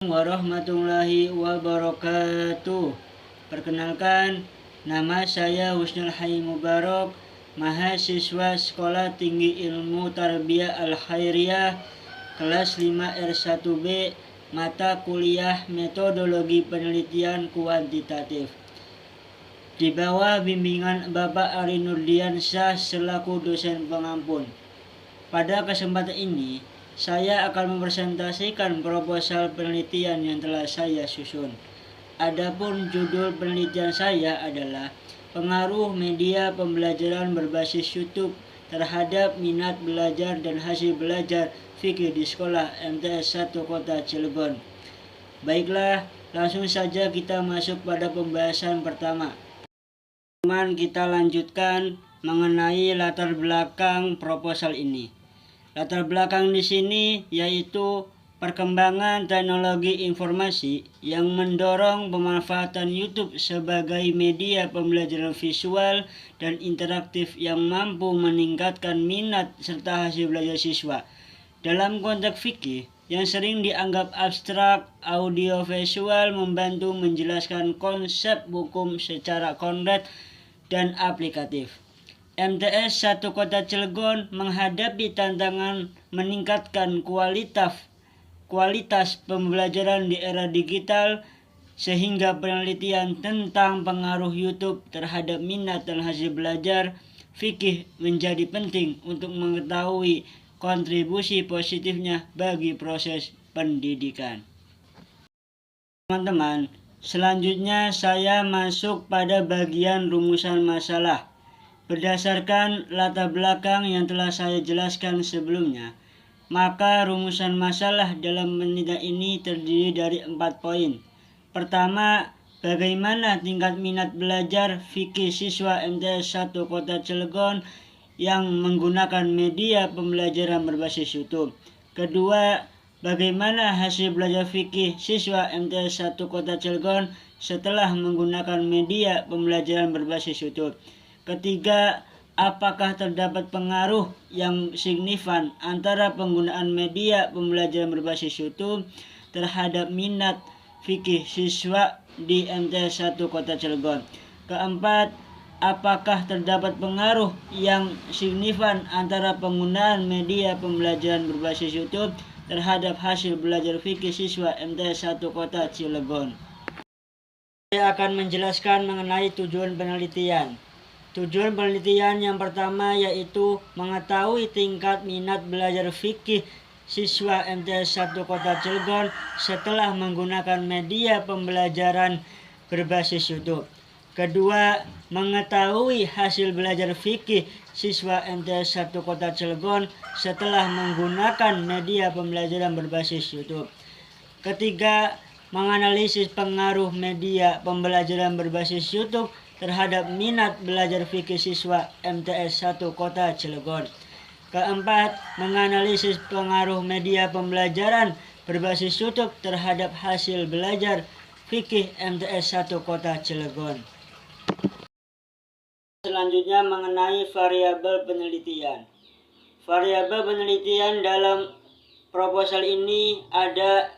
Warahmatullahi wabarakatuh. Perkenalkan, nama saya Husnul Hayy Mubarak, mahasiswa Sekolah Tinggi Ilmu Tarbiyah Al-Khairiyah, kelas 5 R1B, mata kuliah Metodologi Penelitian Kuantitatif. Di bawah bimbingan Bapak Ari Nurdian Syah selaku dosen pengampun. Pada kesempatan ini, saya akan mempresentasikan proposal penelitian yang telah saya susun. Adapun judul penelitian saya adalah pengaruh media pembelajaran berbasis YouTube terhadap minat belajar dan hasil belajar fikih di sekolah MTS 1 Kota Cilegon. Baiklah, langsung saja kita masuk pada pembahasan pertama. Kita lanjutkan mengenai latar belakang proposal ini. Latar belakang di sini yaitu perkembangan teknologi informasi yang mendorong pemanfaatan YouTube sebagai media pembelajaran visual dan interaktif yang mampu meningkatkan minat serta hasil belajar siswa. Dalam konteks fikih yang sering dianggap abstrak, audiovisual membantu menjelaskan konsep hukum secara konkret dan aplikatif. MTS 1 Kota Cilegon menghadapi tantangan meningkatkan kualitas pembelajaran di era digital, sehingga penelitian tentang pengaruh YouTube terhadap minat dan hasil belajar fikih menjadi penting untuk mengetahui kontribusi positifnya bagi proses pendidikan. Teman-teman, selanjutnya saya masuk pada bagian rumusan masalah. Berdasarkan latar belakang yang telah saya jelaskan sebelumnya, maka rumusan masalah dalam penelitian ini terdiri dari 4 poin. Pertama, bagaimana tingkat minat belajar fikih siswa MTS 1 Kota Cilegon yang menggunakan media pembelajaran berbasis YouTube. Kedua, bagaimana hasil belajar fikih siswa MTS 1 Kota Cilegon setelah menggunakan media pembelajaran berbasis YouTube. Ketiga, apakah terdapat pengaruh yang signifan antara penggunaan media pembelajaran berbasis YouTube terhadap minat fikih siswa di MTS 1 Kota Cilegon. Keempat, apakah terdapat pengaruh yang signifan antara penggunaan media pembelajaran berbasis YouTube terhadap hasil belajar fikih siswa MTS 1 Kota Cilegon. Saya akan menjelaskan mengenai tujuan penelitian. Tujuan penelitian yang pertama yaitu mengetahui tingkat minat belajar fikih siswa MTS 1 Kota Cilegon setelah menggunakan media pembelajaran berbasis YouTube. Kedua, mengetahui hasil belajar fikih siswa MTS 1 Kota Cilegon setelah menggunakan media pembelajaran berbasis YouTube. Ketiga, menganalisis pengaruh media pembelajaran berbasis YouTube terhadap minat belajar fikih siswa MTS 1 Kota Cilegon. Keempat, menganalisis pengaruh media pembelajaran berbasis YouTube terhadap hasil belajar fikih MTS 1 Kota Cilegon. Selanjutnya mengenai variabel penelitian. Variabel penelitian dalam proposal ini ada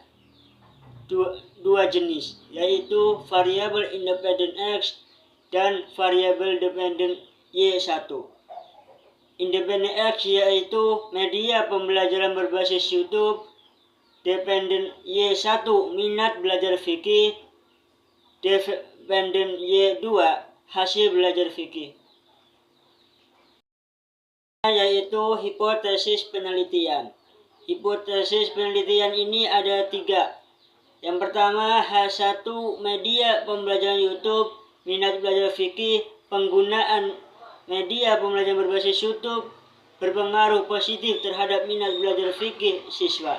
dua jenis, yaitu variabel independen X dan variabel dependen Y1. Independen X yaitu media pembelajaran berbasis YouTube, dependen Y1 minat belajar fikih, dependen Y2 hasil belajar fikih. Yaitu hipotesis penelitian. Hipotesis penelitian ini ada 3. Yang pertama, H1 media pembelajaran YouTube, minat belajar fikih, penggunaan media pembelajaran berbasis YouTube berpengaruh positif terhadap minat belajar fikih siswa.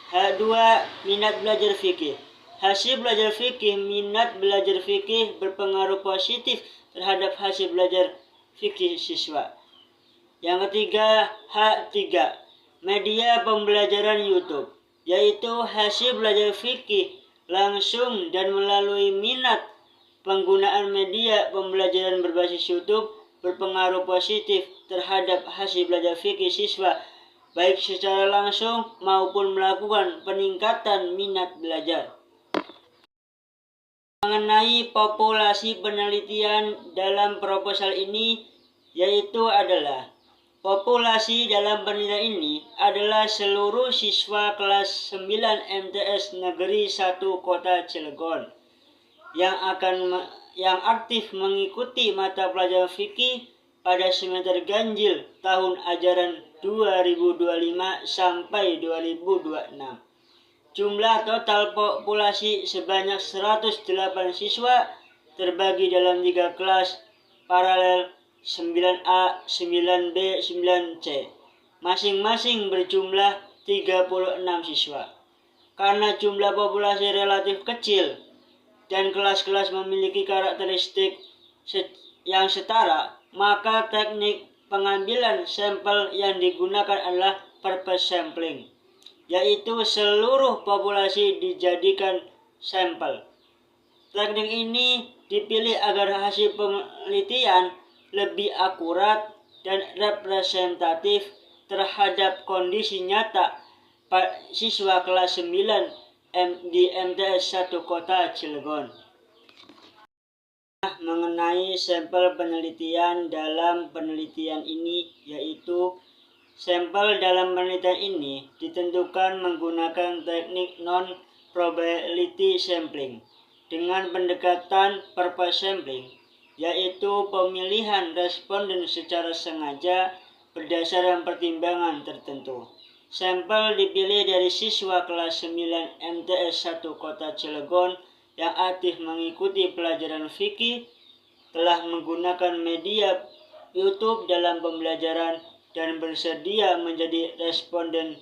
H2, minat belajar fikih. Hasil belajar fikih, minat belajar fikih berpengaruh positif terhadap hasil belajar fikih siswa. Yang ketiga, H3, media pembelajaran YouTube, yaitu hasil belajar fikih langsung dan melalui minat penggunaan media pembelajaran berbasis YouTube berpengaruh positif terhadap hasil belajar fikih siswa baik secara langsung maupun melakukan peningkatan minat belajar. Mengenai populasi penelitian dalam proposal ini, yaitu adalah populasi dalam penelitian ini adalah seluruh siswa kelas 9 MTS Negeri 1 Kota Cilegon yang aktif mengikuti mata pelajaran fikih pada semester ganjil tahun ajaran 2025 sampai 2026. Jumlah total populasi sebanyak 108 siswa terbagi dalam 3 kelas paralel 9A, 9B, 9C. Masing-masing berjumlah 36 siswa. Karena jumlah populasi relatif kecil dan kelas-kelas memiliki karakteristik yang setara, maka teknik pengambilan sampel yang digunakan adalah purpose sampling, yaitu seluruh populasi dijadikan sampel. Teknik ini dipilih agar hasil penelitian lebih akurat dan representatif terhadap kondisi nyata siswa kelas 9 di MTS 1 Kota Cilegon. Mengenai sampel penelitian dalam penelitian ini, yaitu sampel dalam penelitian ini ditentukan menggunakan teknik non-probability sampling dengan pendekatan purpose sampling, yaitu pemilihan responden secara sengaja berdasarkan pertimbangan tertentu. Sampel dipilih dari siswa kelas 9 MTS 1 Kota Cilegon yang aktif mengikuti pelajaran fikih, telah menggunakan media YouTube dalam pembelajaran, dan bersedia menjadi responden.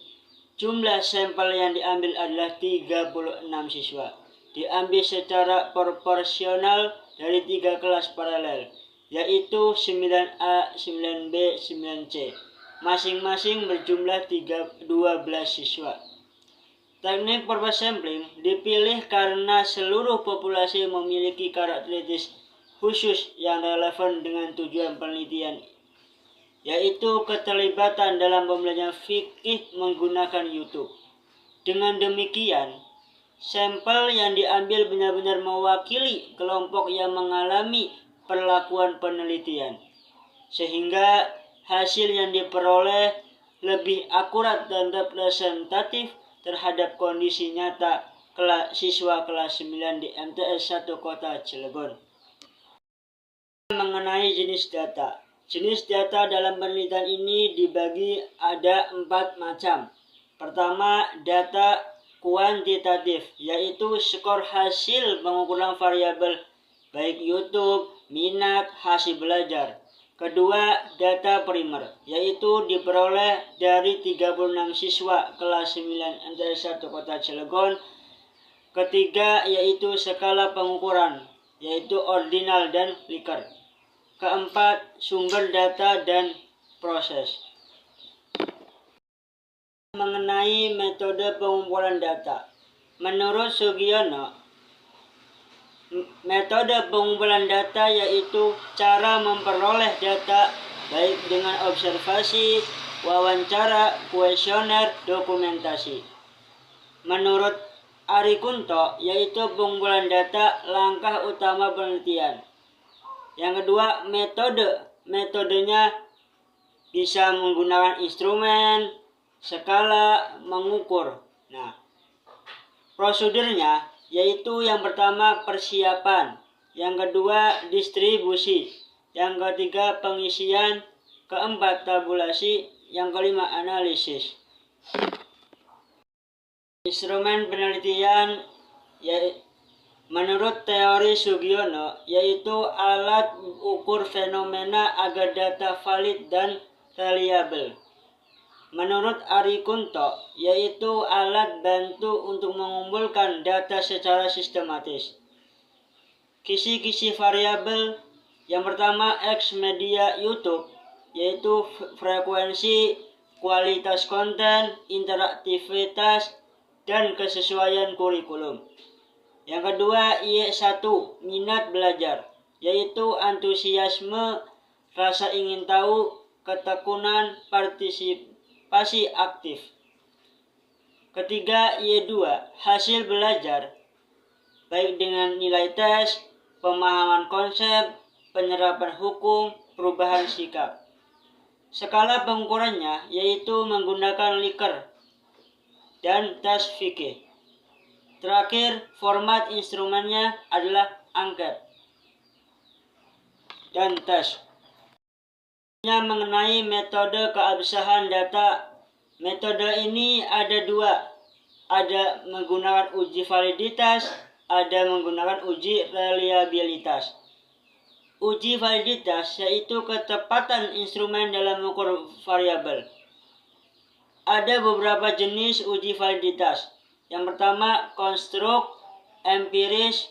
Jumlah sampel yang diambil adalah 36 siswa. Diambil secara proporsional dari 3 kelas paralel, yaitu 9A, 9B, 9C. Masing-masing berjumlah 12 siswa. Teknik purpose sampling dipilih karena seluruh populasi memiliki karakteristik khusus yang relevan dengan tujuan penelitian, yaitu keterlibatan dalam pembelajaran fikih menggunakan YouTube. Dengan demikian, sampel yang diambil benar-benar mewakili kelompok yang mengalami perlakuan penelitian, sehingga hasil yang diperoleh lebih akurat dan representatif terhadap kondisi nyata siswa kelas 9 di MTS 1 Kota Cilegon. Mengenai jenis data. Jenis data dalam penelitian ini dibagi ada 4 macam. Pertama, data kuantitatif, yaitu skor hasil pengukuran variabel baik YouTube, minat, hasil belajar. Kedua, data primer, yaitu diperoleh dari 36 siswa kelas 9 MTS 1 Kota Cilegon. Ketiga, yaitu skala pengukuran, yaitu ordinal dan Likert. Keempat, sumber data dan proses. Mengenai metode pengumpulan data. Menurut Sugiono, metode pengumpulan data yaitu cara memperoleh data baik dengan observasi, wawancara, kuesioner, dokumentasi. Menurut Arikunto, yaitu pengumpulan data langkah utama penelitian. Yang kedua, metodenya bisa menggunakan instrumen, skala, mengukur. Nah, prosedurnya yaitu yang pertama persiapan, yang kedua distribusi, yang ketiga pengisian, keempat tabulasi, yang kelima analisis. Instrumen penelitian menurut teori Sugiono yaitu alat ukur fenomena agar data valid dan reliable. Menurut Arikunto, yaitu alat bantu untuk mengumpulkan data secara sistematis. Kisi-kisi variabel yang pertama X media YouTube, yaitu frekuensi, kualitas konten, interaktivitas, dan kesesuaian kurikulum. Yang kedua Y1, minat belajar, yaitu antusiasme, rasa ingin tahu, ketekunan, partisipasi, partisipasi aktif. Ketiga, Y2, hasil belajar, baik dengan nilai tes, pemahaman konsep, penerapan hukum, perubahan sikap. Skala pengukurannya yaitu menggunakan Likert dan tes fikih. Terakhir, format instrumennya adalah angket dan tes. Mengenai metode keabsahan data, metode ini ada dua, ada menggunakan uji validitas, ada menggunakan uji reliabilitas. Uji validitas yaitu ketepatan instrumen dalam mengukur variabel. Ada beberapa jenis uji validitas. Yang pertama, konstruk, empiris,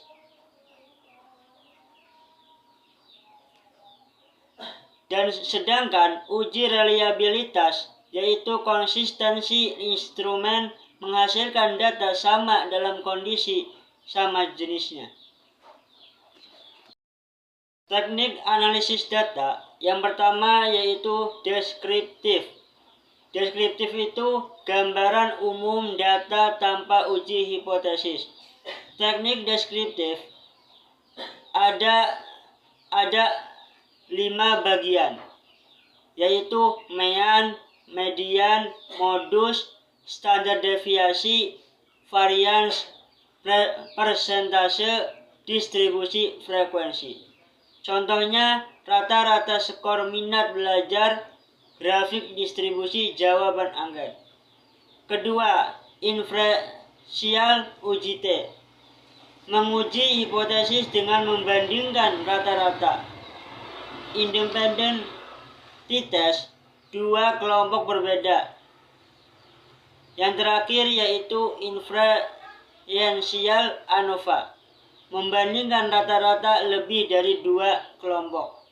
dan sedangkan uji reliabilitas yaitu konsistensi instrumen menghasilkan data sama dalam kondisi sama jenisnya. Teknik analisis data yang pertama yaitu deskriptif. Deskriptif itu gambaran umum data tanpa uji hipotesis. Teknik deskriptif ada 5 bagian, yaitu mean, median, modus, standar deviasi, varians, persentase, distribusi, frekuensi. Contohnya rata-rata skor minat belajar, grafik distribusi jawaban angket. Kedua, inferensial uji T, menguji hipotesis dengan membandingkan rata-rata. Independen t-test, 2 kelompok berbeda. Yang terakhir yaitu inferensial ANOVA, membandingkan rata-rata lebih dari 2 kelompok.